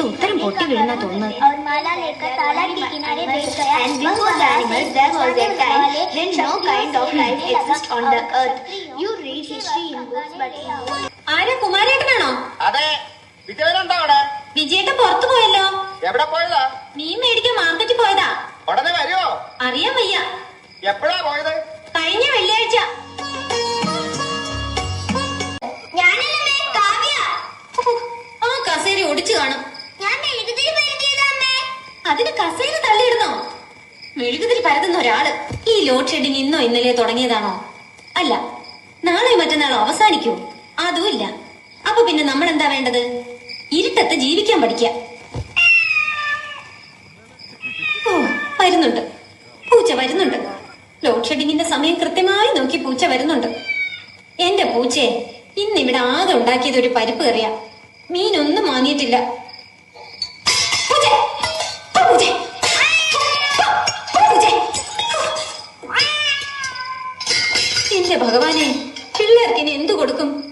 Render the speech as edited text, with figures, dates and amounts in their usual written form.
ഉത്തരം പൊട്ടി വീഴുന്ന തോന്നുന്നത്. ആരാ, കുമാരേട്ടനാണോ? അതെ. വിജയനുണ്ടോ അവിടെ? വിജയേട്ടൻ പുറത്തു പോയല്ലോ. എവിടെ പോയതാ? മീൻ മേടിക്കാൻ മാർക്കറ്റിൽ പോയതാ. ഉടനെ വരുമോ? അറിയാൻ വയ്യ. എപ്പോഴാ പോയത്? കഴിഞ്ഞ വെള്ളിയാഴ്ച. ആ കസേര ഒടിച്ചു കാണും. അതിന് കസേര തള്ളിയിടുന്നോ? മെഴുകുതിരി പരതുന്ന ഒരാള് ഈ ലോഡ് ഷെഡിങ് ഇന്നോ ഇന്നലെ തുടങ്ങിയതാണോ? അല്ല, നാളെ മറ്റന്നാളോ അവസാനിക്കൂ? അതുമില്ല. അപ്പൊ പിന്നെ നമ്മൾ എന്താ വേണ്ടത്? ഇരുട്ടത്ത് ജീവിക്കാൻ പഠിക്കുക. ഓ, വരുന്നുണ്ട് പൂച്ച, വരുന്നുണ്ട്. ലോഡ് ഷെഡിങ്ങിന്റെ സമയം കൃത്യമായി നോക്കി പൂച്ച വരുന്നുണ്ട്. എന്റെ പൂച്ചയെ ഇന്നിവിടെ ആകെ ഉണ്ടാക്കിയത് ഒരു പരിപ്പ് കറിയാ. മീനൊന്നും വാങ്ങിയിട്ടില്ല. എന്റെ ഭഗവാനെ, പിള്ളേർക്ക് ഇനി എന്തു കൊടുക്കും?